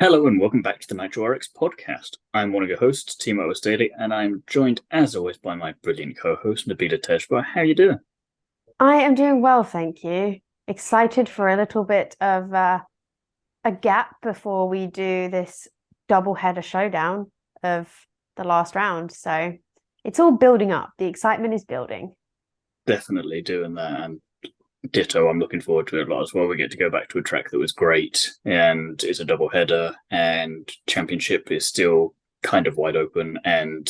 Hello and welcome back to the Nitro RX podcast. I'm one of your hosts, Thiemo and I'm joined as always by my brilliant co-host, Nabila Tejba. How are you doing? I am doing well, thank you. Excited for a little bit of a gap before we do this double header showdown of the last round. So it's all building up. The excitement is building. Definitely doing that, and ditto, I'm looking forward to it a lot as well. We get to go back to a track that was great, and it's a double header, and championship is still kind of wide open, and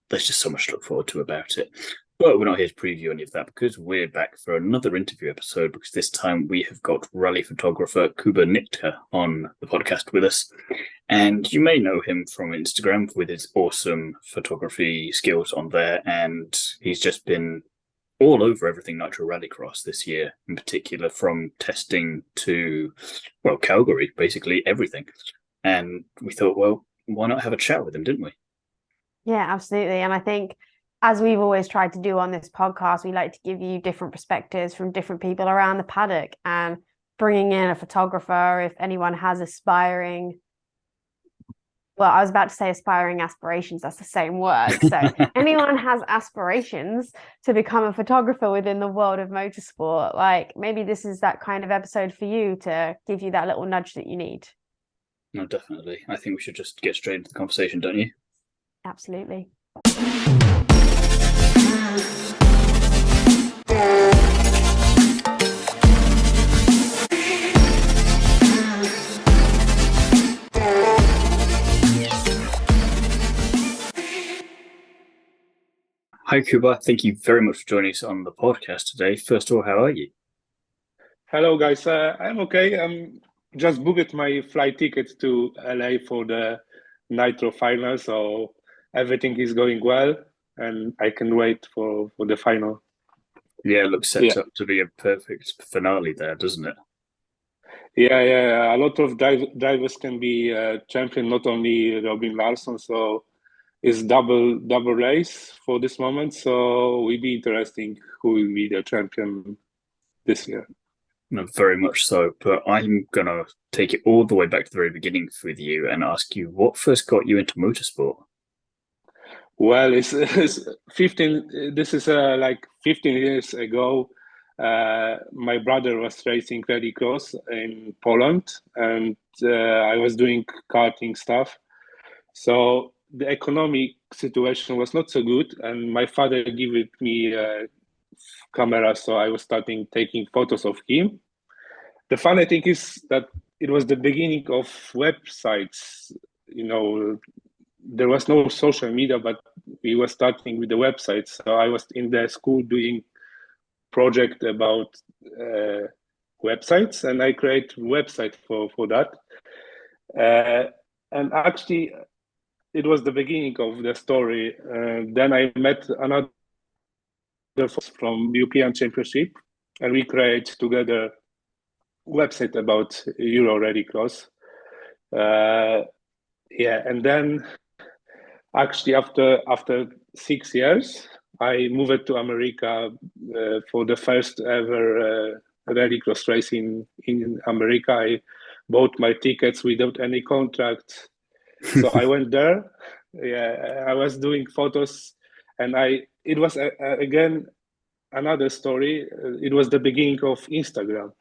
there's just so much to look forward to about it. But we're not here to preview any of that because we're back for another interview episode, because this time we have got rally photographer Qba Nitka on the podcast with us. And you may know him from Instagram with his awesome photography skills on there, and he's just been all over everything Nitro Rallycross this year, in particular, from testing to, well, Calgary, basically everything. And we thought, well, why not have a chat with him, didn't we? Yeah, absolutely. And I think, as we've always tried to do on this podcast, we like to give you different perspectives from different people around the paddock, and bringing in a photographer, if anyone has I was about to say aspiring aspirations, that's the same word. So anyone has aspirations to become a photographer within the world of motorsport, like maybe this is that kind of episode for you to give you that little nudge that you need. No, definitely. I think we should just get straight into the conversation, don't you? Absolutely. Hi, Kuba. Thank you very much for joining us on the podcast today. First of all, how are you? Hello, guys. I'm okay. I'm just booked my flight ticket to LA for the Nitro final, so everything is going well, and I can wait for the final. Yeah, it looks set Yeah, up to be a perfect finale there, doesn't it? yeah. A lot of drivers can be champion, not only Robin Larsson. So it's double race for this moment. So will be interesting who will be the champion this year. No, very much so. But I'm going to take it all the way back to the very beginning with you and ask you what first got you into motorsport? Well, it's 15. This is like 15 years ago. My brother was racing rallycross in Poland, and I was doing karting stuff. So the economic situation was not so good, and my father gave me a camera, so I was starting taking photos of him. The funny thing is that it was the beginning of websites. You know, there was no social media, but we were starting with the website. So I was in the school doing project about websites, and I create website for that. And actually, it was the beginning of the story. Then I met another from European Championship, and we create together website about Euro Rallycross. Yeah, and then actually after 6 years, I moved to America for the first ever rallycross race in America. I bought my tickets without any contract, so I went there. Yeah, I was doing photos, and it was again another story. It was the beginning of Instagram.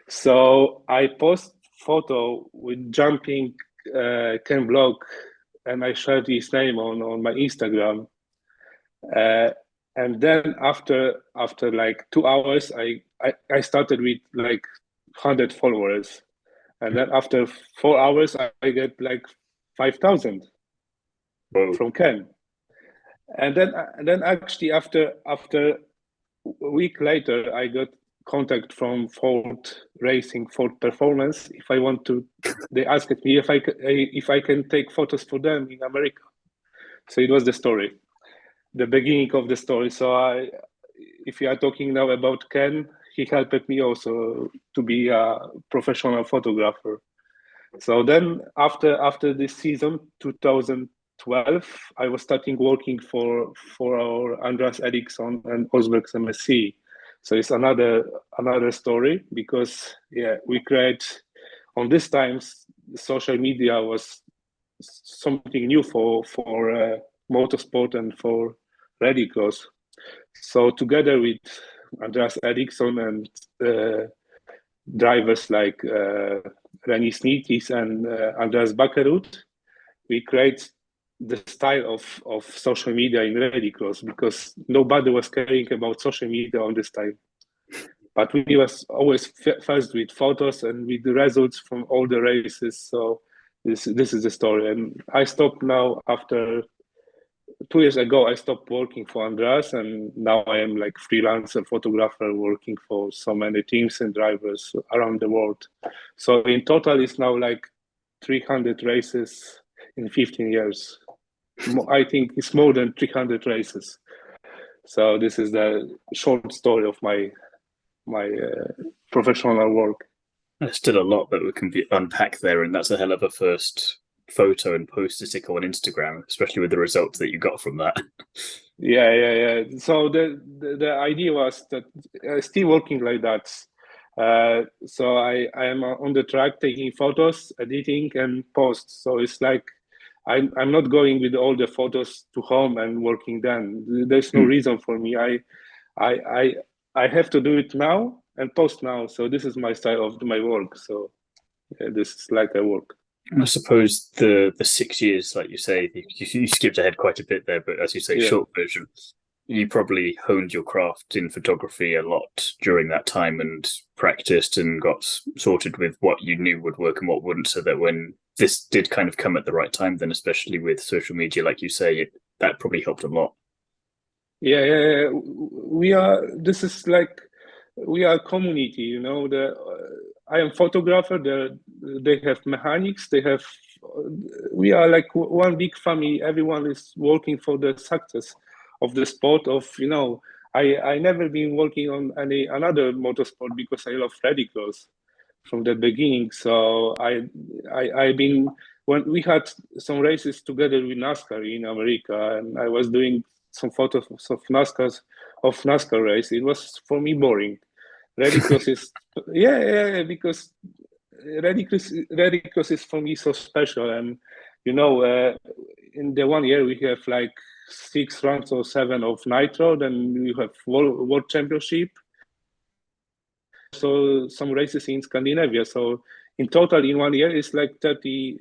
So I post photo with jumping Ken Block, and I shared his name on my Instagram. And then after like 2 hours, I started with like 100 followers, and then after 4 hours, I get like 5,000 Whoa. from Ken. And then actually after a week later, I got contact from Ford Racing, Ford Performance. If I want to, they asked me if I can take photos for them in America. So it was the story, the beginning of the story. So if you are talking now about Ken, he helped me also to be a professional photographer. So then after this season, 2012, I was starting working for our Andreas Eriksson and Osberg's MSC. So it's another story, because yeah, we create on these times social media was something new for motorsport and for rallycross. So together with Andreas Eriksson and drivers like Reni Snitis and Andreas Bakkerud, we create the style of social media in rallycross, because nobody was caring about social media on this time. But we was always first with photos and with the results from all the races. So this is the story. And I stopped now after 2 years ago. I stopped working for Andreas, and now I am like freelancer photographer working for so many teams and drivers around the world. So in total, it's now like 300 races in 15 years. I think it's more than 300 races. So this is the short story of my professional work. There's still a lot that we can unpack there, and that's a hell of a first photo and post to stick on Instagram, especially with the results that you got from that. Yeah. So the idea was that still working like that. So I am on the track taking photos, editing, and post. So it's like I'm not going with all the photos to home and working then. There's no reason for me. I have to do it now and post now. So this is my style of my work. So this is like I work. I suppose the 6 years, like you say, you skipped ahead quite a bit there, but as you say, short version, you probably honed your craft in photography a lot during that time and practiced and got sorted with what you knew would work and what wouldn't, so that when this did kind of come at the right time, then especially with social media, like you say, that probably helped a lot. Yeah. We are. This is like we are a community. You know, I am photographer. They have mechanics. They have. We are like one big family. Everyone is working for the success of the sport. I never been working on another motorsport because I love rallycross from the beginning. So I've been, when we had some races together with NASCAR in America, and I was doing some photos of NASCAR race. It was for me boring. Rallycross is because rallycross is for me so special. And in the 1 year we have like 6 rounds or 7 of Nitro, then we have World Championship, so some races in Scandinavia. So in total in 1 year it's like 30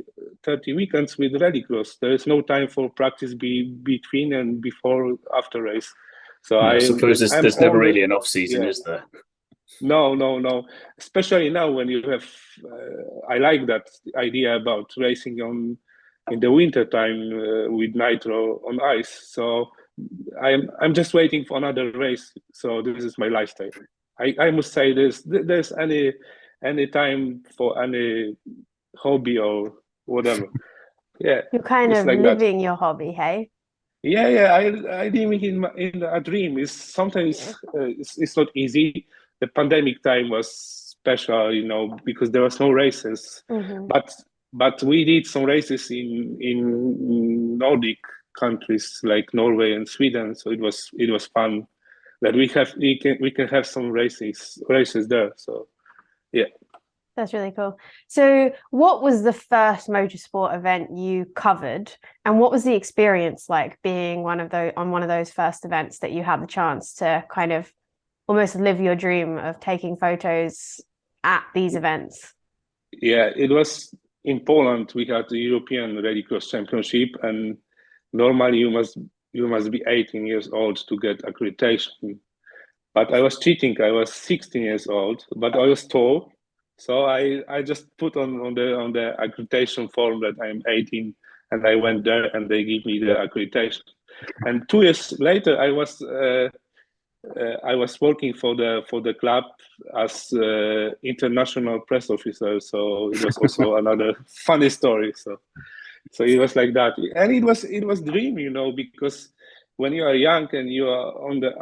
weekends with rallycross. There is no time for practice between and before after race. So I suppose there's never really an off season, is there? No. Especially now when you have, I like that idea about racing in the winter time with Nitro on ice. So I'm just waiting for another race. So this is my lifestyle. I must say there's any time for any hobby or whatever. Yeah, you're kind of like living that. your hobby, hey? Yeah. I live in a dream. It's sometimes it's not easy. The pandemic time was special, because there was no races. Mm-hmm. But we did some races in Nordic countries like Norway and Sweden. So it was fun that we can have some races there. So yeah. That's really cool. So what was the first motorsport event you covered, and what was the experience like being on one of those first events that you had the chance to kind of almost live your dream of taking photos at these events? Yeah, it was in Poland. We had the European Rallycross Championship, and normally you must be 18 years old to get accreditation. But I was cheating. I was 16 years old, but I was tall. So I just put on the accreditation form that I'm 18, and I went there, and they give me the accreditation. And 2 years later, I was working for the club as international press officer. So it was also another funny story. So it was like that, and it was dream, because when you are young and you are on the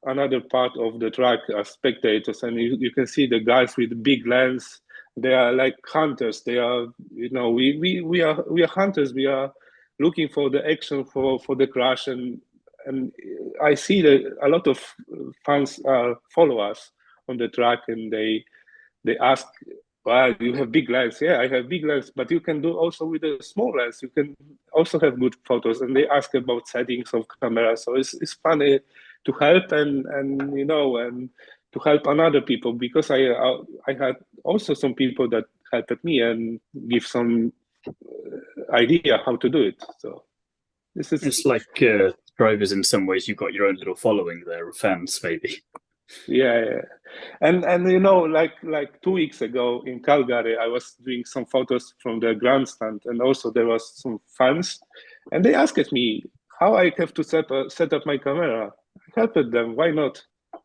another part of the track as spectators, and you can see the guys with big lens. They are like hunters. They are, we are hunters. We are looking for the action, for the crash, and I see that a lot of fans follow us on the track, and they ask Well, you have big lens. Yeah, I have big lens, but you can do also with a small lens. You can also have good photos. And they ask about settings of camera, so it's funny to help and to help another people because I had also some people that helped me and give some idea how to do it. So this is It's like drivers in some ways. You've got your own little following there of fans, maybe. yeah. And like 2 weeks ago in Calgary, I was doing some photos from the grandstand, and also there was some fans, and they asked me how I have to set up my camera. I helped them. Why not?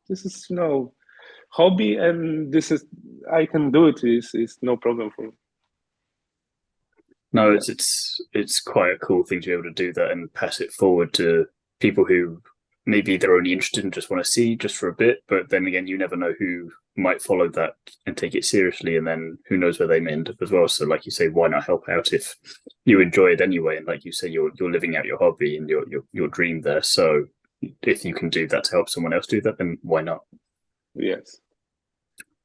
This is hobby, and this is I can do it. Is no problem for me. No, Yeah. it's quite a cool thing to be able to do that and pass it forward to people who maybe they're only interested and just want to see just for a bit, but then again, you never know who might follow that and take it seriously, and then who knows where they may end up as well. So, like you say, why not help out if you enjoy it anyway? And like you say, you're living out your hobby and your dream there. So, if you can do that to help someone else do that, then why not? Yes.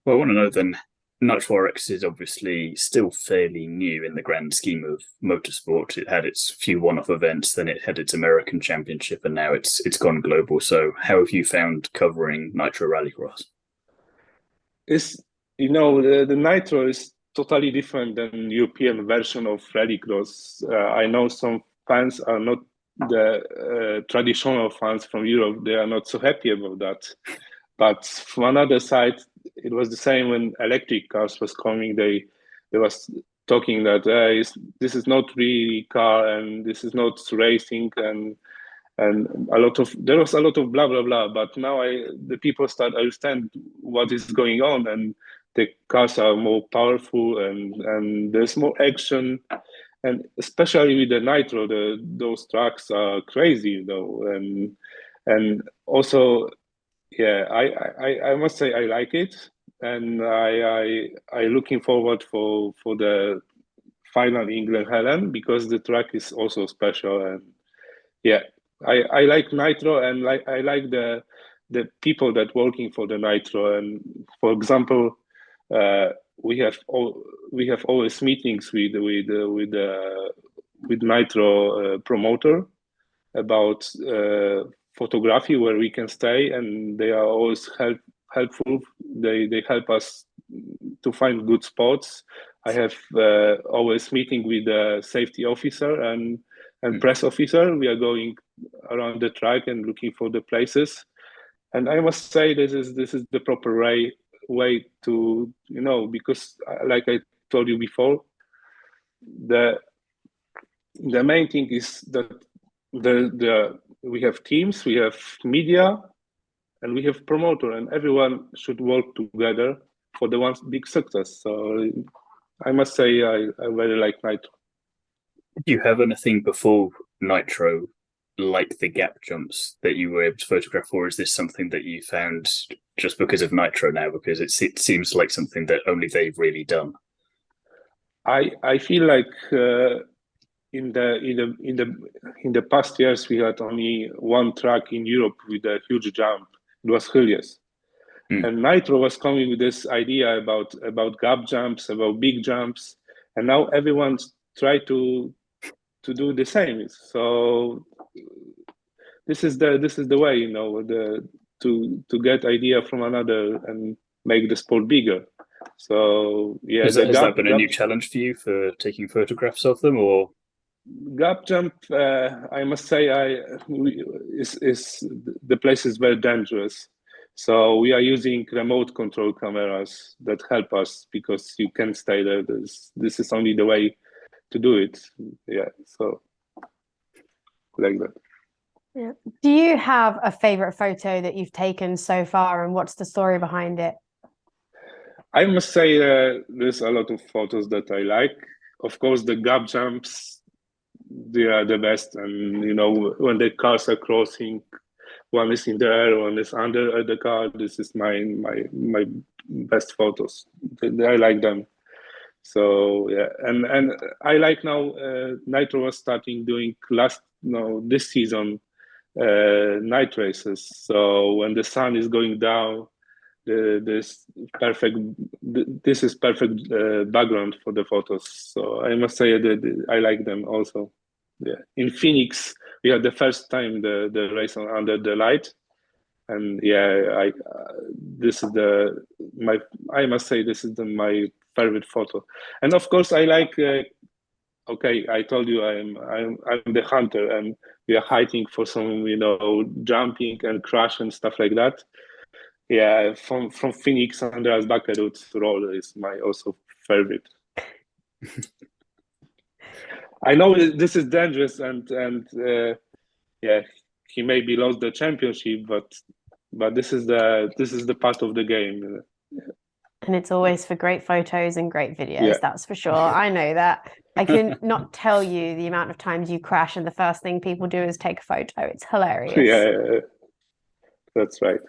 Well, I want to know then. Nitro RX is obviously still fairly new in the grand scheme of motorsport. It had its few one-off events, then it had its American Championship, and now it's gone global. So, how have you found covering Nitro Rallycross? It's the Nitro is totally different than European version of Rallycross. I know some fans are not the traditional fans from Europe. They are not so happy about that. But from another side, it was the same when electric cars was coming. They was talking that this is not really car and this is not racing and there was a lot of blah blah blah. But now the people start understand what is going on, and the cars are more powerful and there's more action, and especially with the nitro, those tracks are crazy though, and also yeah, I must say I like it, and I looking forward for the final England Helen because the track is also special, and yeah, I like Nitro, and I like the people that working for the Nitro, and for example, uh, we have always meetings with Nitro promoter about photography where we can stay, and they are always helpful. They help us to find good spots. I have always meeting with the safety officer and press officer. We are going around the track and looking for the places. And I must say this is the proper way to because like I told you before, the the main thing is that the we have teams, we have media, and we have promoter, and everyone should work together for the one big success. So I must say I very like Nitro. Do you have anything before Nitro like the gap jumps that you were able to photograph, or is this something that you found just because of Nitro now? Because it seems like something that only they've really done. I feel like in the past years we had only one track in Europe with a huge jump. It was Helios. And Nitro was coming with this idea about gap jumps, about big jumps, and now everyone's try to do the same. So this is the way, to get idea from another and make the sport bigger. So yeah, Has that been a new challenge for you for taking photographs of them, or gap jump? I must say, is the place is very dangerous. So we are using remote control cameras that help us because you can stay there. This is only the way to do it. Yeah, so like that. Yeah. Do you have a favorite photo that you've taken so far, and what's the story behind it? I must say there's a lot of photos that I like. Of course, the gap jumps, they are the best. And, when the cars are crossing, one is in the air, one is under the car. This is my best photos. I like them. So yeah, and I like now Nitro was starting doing this season night races. So when the sun is going down, this perfect. This is perfect background for the photos. So I must say that I like them also. Yeah. In Phoenix, we had the first time the race under the light, and yeah, this is I must say this is my favorite photo. And of course, I like. Okay, I told you I'm the hunter, and we are hiking for some jumping and crash and stuff like that. Yeah, from Phoenix, Andreas Bakerud's role is my also favorite. I know this is dangerous, and yeah, he maybe lost the championship, but this is the part of the game. And it's always for great photos and great videos, Yeah. that's for sure. I know that. I can not tell you the amount of times you crash and the first thing people do is take a photo. It's hilarious. Yeah, that's right.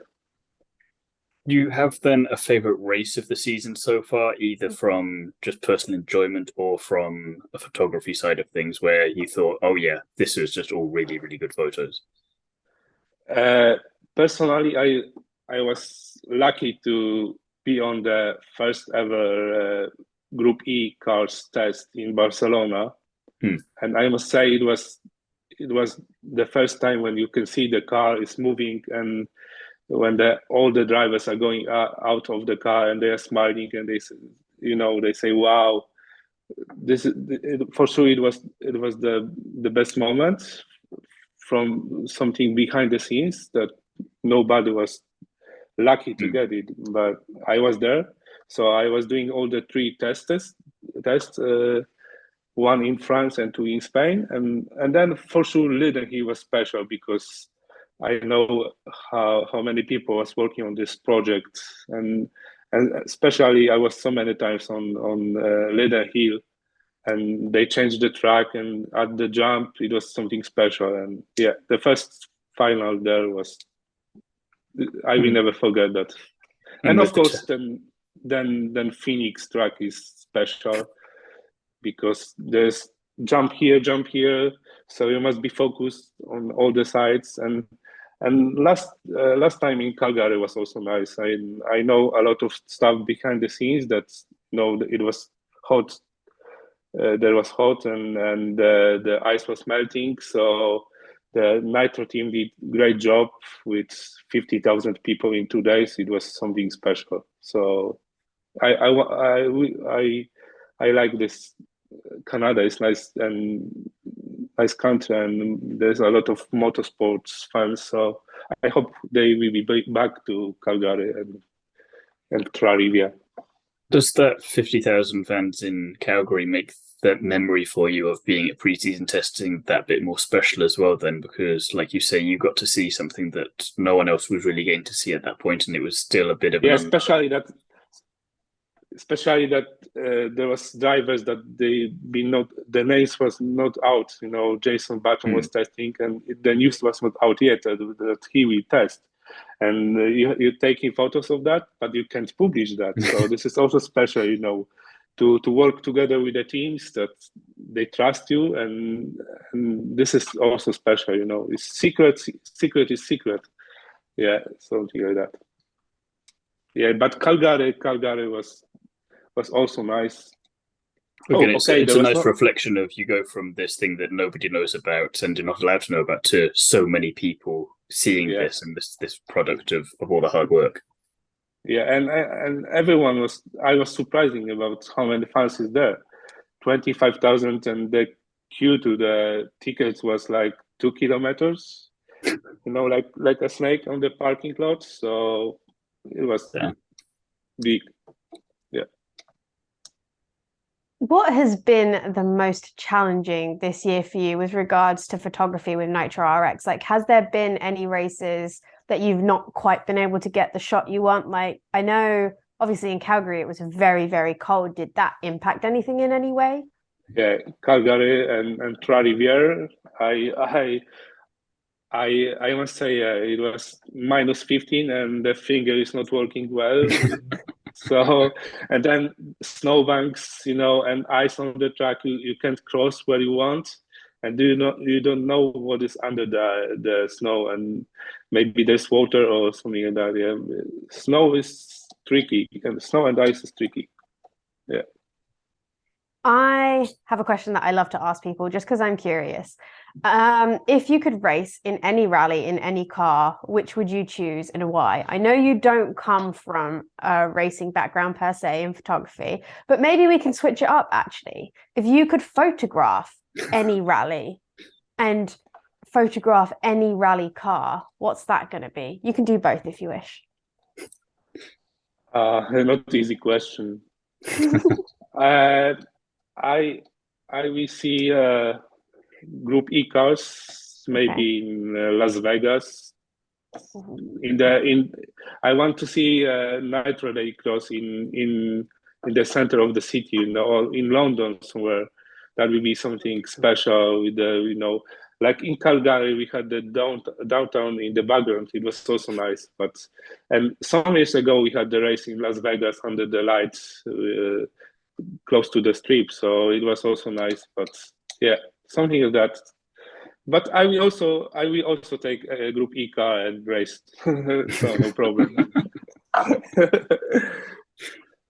Do you have then a favorite race of the season so far, either from just personal enjoyment or from a photography side of things, where you thought, oh yeah, this was just all really, really good photos? Personally, I was lucky to be on the first ever Group E cars test in Barcelona, and I must say it was the first time when you can see the car is moving, and when all the drivers are going out of the car and they are smiling and they say wow, for sure it was the best moment from something behind the scenes that nobody was lucky to get it, but I was there. So I was doing all the 3 tests, one in France and 2 in Spain, and then for sure Liden, he was special because I know how many people was working on this project, and especially I was so many times on Liden Hill, and they changed the track, and at the jump it was something special. And yeah, the first final there was, I will never forget that. And of course then Phoenix track is special because there's jump here, so you must be focused on all the sides. And last time in Calgary was also nice. I know a lot of stuff behind the scenes that it was hot. There was hot, and the ice was melting. So the Nitro team did great job with 50,000 people in 2 days. It was something special. So I like this. Canada is nice and nice country, and there's a lot of motorsports fans. So I hope they will be back to Calgary and Clarivia. Does that 50,000 fans in Calgary make that memory for you of being at pre-season testing that bit more special as well then? Because like you say, you got to see something that no one else was really getting to see at that point, and it was still a bit of especially that there was drivers that the names was not out. Jason Button was testing, and the news was not out yet that he will test. And you're taking photos of that, but you can't publish that. So this is also special, to work together with the teams that they trust you, and this is also special. It's secret is secret. Yeah, something like that. Yeah, but Calgary was also nice. Again, it's a nice reflection of you go from this thing that nobody knows about and you're not allowed to know about to so many people seeing this and this product of all the hard work. Yeah, and everyone I was surprising about how many fans is there. 25,000, and the queue to the tickets was like 2 kilometers. Like a snake on the parking lot. So it was big. Yeah. What has been the most challenging this year for you with regards to photography with Nitro RX? Like, has there been any races that you've not quite been able to get the shot you want? Like, I know obviously in Calgary it was very, very cold. Did that impact anything in any way? Yeah, Calgary and Trois-Rivières, I must say it was minus 15 and the finger is not working well. So, and then snowbanks, and ice on the track, you can't cross where you want. and you don't know what is under the snow, and maybe there's water or something like that. Yeah, snow is tricky, and snow and ice is tricky. Yeah. I have a question that I love to ask people just because I'm curious. If you could race in any rally in any car, which would you choose and why? I know you don't come from a racing background per se in photography, but maybe we can switch it up actually. If you could photograph any rally and photograph any rally car, what's that going to be? You can do both if you wish. Not easy question. uh, I will see Group E cars maybe in Las Vegas. I want to see Nitro Rallycross in the center of the city, or in London somewhere. That will be something special with the like in Calgary we had the downtown in the background. It was also nice. And some years ago we had the race in Las Vegas under the lights. Close to the strip, so it was also nice. But yeah, something like that. But I will also take a Group E car and race, so no problem.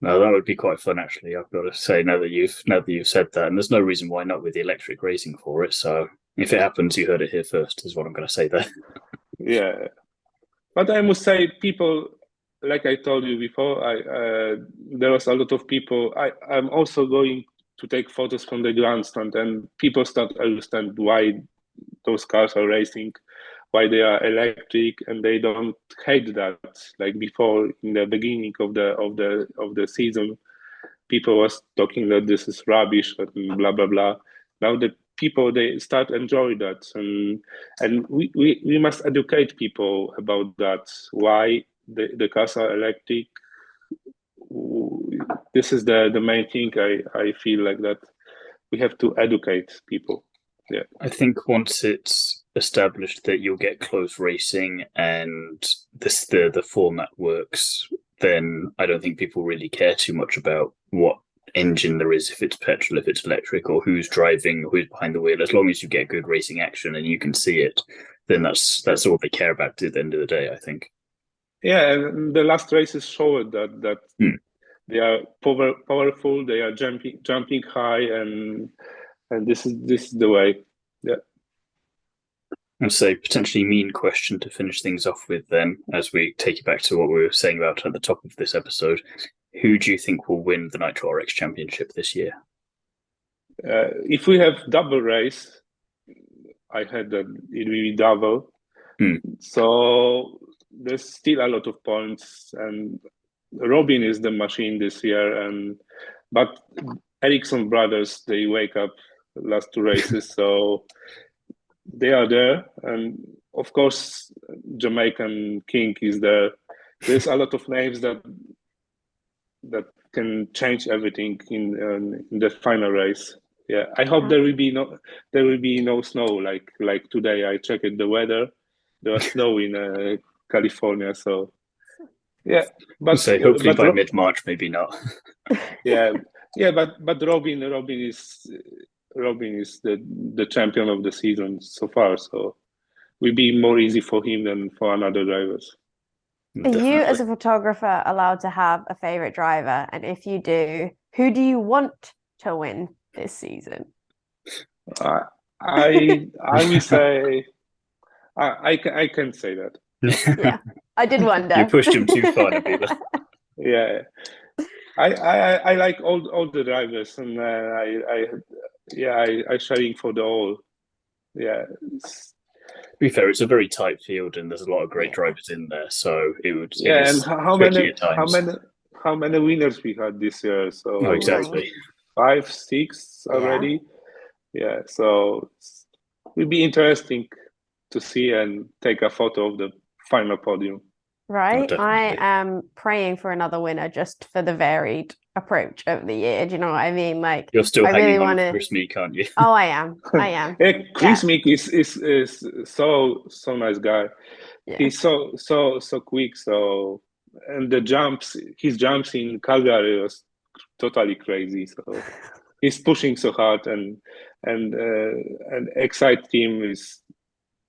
No, that would be quite fun actually. I've got to say now that you've said that, and there's no reason why not with the electric racing for it. So if it happens, you heard it here first, is what I'm going to say there. Yeah, but I must say, people, like I told you before, there was a lot of people. I'm also going to take photos from the grandstand, and people start to understand why those cars are racing, why they are electric, and they don't hate that. Like before, in the beginning of the season, people was talking that this is rubbish and blah blah blah. Now the people, they start enjoy that, and we must educate people about that. Why the cars are electric. This is the main thing. I feel like that we have to educate people. Yeah, I think once it's established that you'll get close racing and the format works, then I don't think people really care too much about what engine there is, if it's petrol, if it's electric, or who's driving, who's behind the wheel. As long as you get good racing action and you can see it, then that's all they care about at the end of the day, I think. Yeah, and the last races showed that they are powerful, they are jumping high, and this is the way. Yeah. And so, potentially mean question to finish things off with then, as we take it back to what we were saying about at the top of this episode. Who do you think will win the Nitro RX Championship this year? If we have double race, I heard that it will be double. So there's still a lot of points, and Robin is the machine this year, but Ericsson brothers, they wake up last two races, so they are there. And of course, Jamaican King is there. There's a lot of names that can change everything in the final race. Yeah, I hope there will be no snow like today. I checked the weather. There was snow in California, so yeah. But so hopefully by mid-March, maybe not. yeah, but Robin is the champion of the season so far, so will be more easy for him than for another drivers. Are you, as a photographer, allowed to have a favorite driver? And if you do, who do you want to win this season? I will say I can say that. Yeah, I did wonder. You pushed him too far, Nabila. Yeah, I like all the drivers, and I sharing for the all. Yeah. To be fair, it's a very tight field, and there's a lot of great drivers in there. So it would. Yeah, and how many winners we had this year? So exactly 5, 6 already. Yeah, so it will be interesting to see and take a photo of the final podium. Right, I am praying for another winner just for the varied approach of the year. Do you know what I mean? Like, you're still hanging on to Chris Meek, aren't you? Oh, I am. Yeah, Chris Meek is so nice guy. Yeah. He's so quick. So, and his jumps in Calgary was totally crazy. So he's pushing so hard, and Excite team is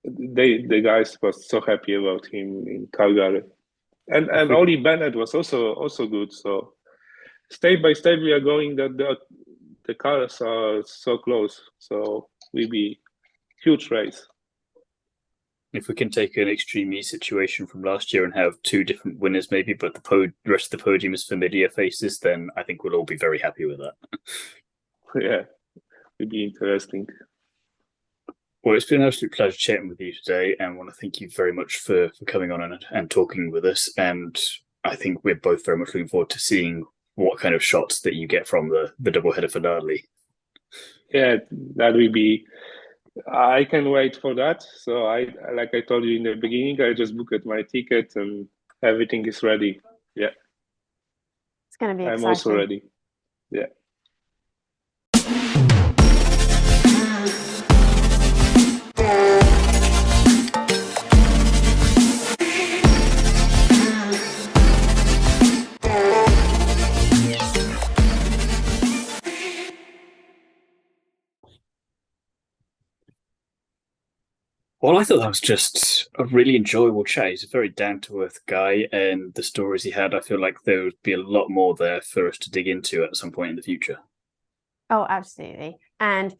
the guys was so happy about him in Calgary, and Ollie Bennett was also good. So step by step we are going that the cars are so close, so will be huge race. If we can take an Extreme E situation from last year and have two different winners maybe, but the rest of the podium is familiar faces, then I think we'll all be very happy with that. Yeah, it'll be interesting. Well, it's been an absolute pleasure chatting with you today, and I want to thank you very much for coming on and talking with us. And I think we're both very much looking forward to seeing what kind of shots that you get from the doubleheader finale. Yeah, that will be. I can wait for that. So like I told you in the beginning, I just booked my ticket and everything is ready. Yeah, It's going to be exciting. I'm also ready. Yeah. Well, I thought that was just a really enjoyable chat. He's a very down-to-earth guy, and the stories he had, I feel like there would be a lot more there for us to dig into at some point in the future. Oh, absolutely. And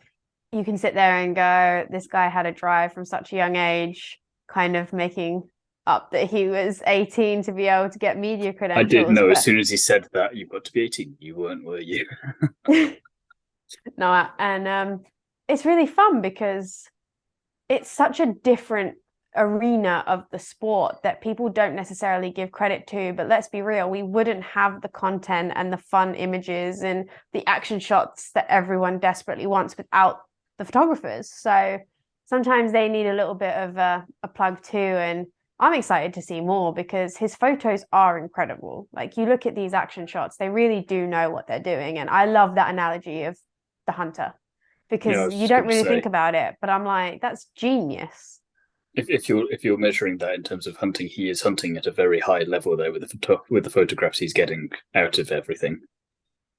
you can sit there and go, this guy had a drive from such a young age, kind of making up that he was 18 to be able to get media credentials. I did know as soon as he said that, you've got to be 18. You weren't, were you? No, and it's really fun because it's such a different arena of the sport that people don't necessarily give credit to. But let's be real, we wouldn't have the content and the fun images and the action shots that everyone desperately wants without the photographers. So sometimes they need a little bit of a plug too. And I'm excited to see more because his photos are incredible. Like, you look at these action shots, they really do know what they're doing. And I love that analogy of the hunter, because you don't really think about it, but I'm like, that's genius. If you're measuring that in terms of hunting, he is hunting at a very high level there with the photographs he's getting out of everything.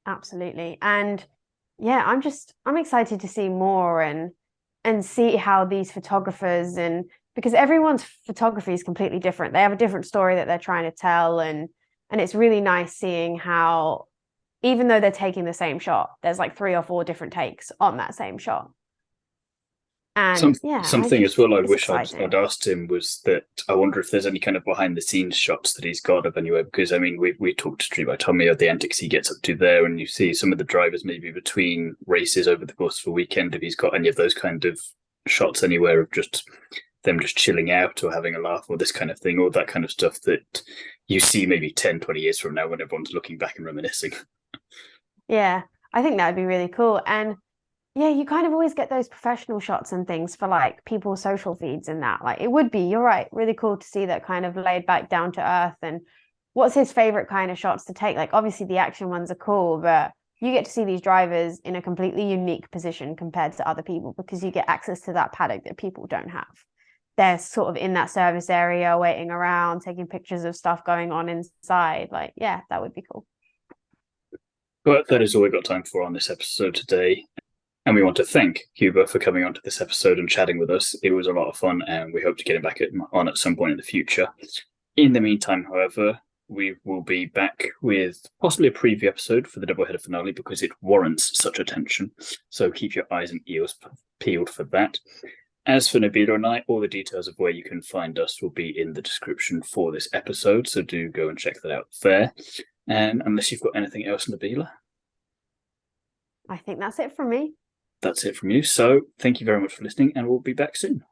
Absolutely. And yeah, I'm excited to see more and see how these photographers, and because everyone's photography is completely different. They have a different story that they're trying to tell, and it's really nice seeing how, even though they're taking the same shot, there's like 3 or 4 different takes on that same shot. And something as well I wish I'd asked him was that I wonder if there's any kind of behind the scenes shots that he's got of anywhere, because I mean we talked to Qba Tommy of the antics he gets up to there, and you see some of the drivers maybe between races over the course of a weekend, if he's got any of those kind of shots anywhere of just them just chilling out or having a laugh or this kind of thing, or that kind of stuff that you see maybe 10-20 years from now when everyone's looking back and reminiscing. Yeah, I think that would be really cool. And yeah, you kind of always get those professional shots and things for like people's social feeds and that. Like, it would be, you're right, really cool to see that kind of laid back, down to earth. And what's his favorite kind of shots to take? Like, obviously the action ones are cool, but you get to see these drivers in a completely unique position compared to other people, because you get access to that paddock that people don't have. They're sort of in that service area, waiting around, taking pictures of stuff going on inside. Like, yeah, that would be cool. But that is all we've got time for on this episode today. And we want to thank Qba for coming onto this episode and chatting with us. It was a lot of fun, and we hope to get him back on at some point in the future. In the meantime, however, we will be back with possibly a preview episode for the doubleheader finale, because it warrants such attention. So keep your eyes and ears peeled for that. As for Nabila and I, all the details of where you can find us will be in the description for this episode, so do go and check that out there. And unless you've got anything else, Nabila? I think that's it from me. That's it from you. So thank you very much for listening, and we'll be back soon.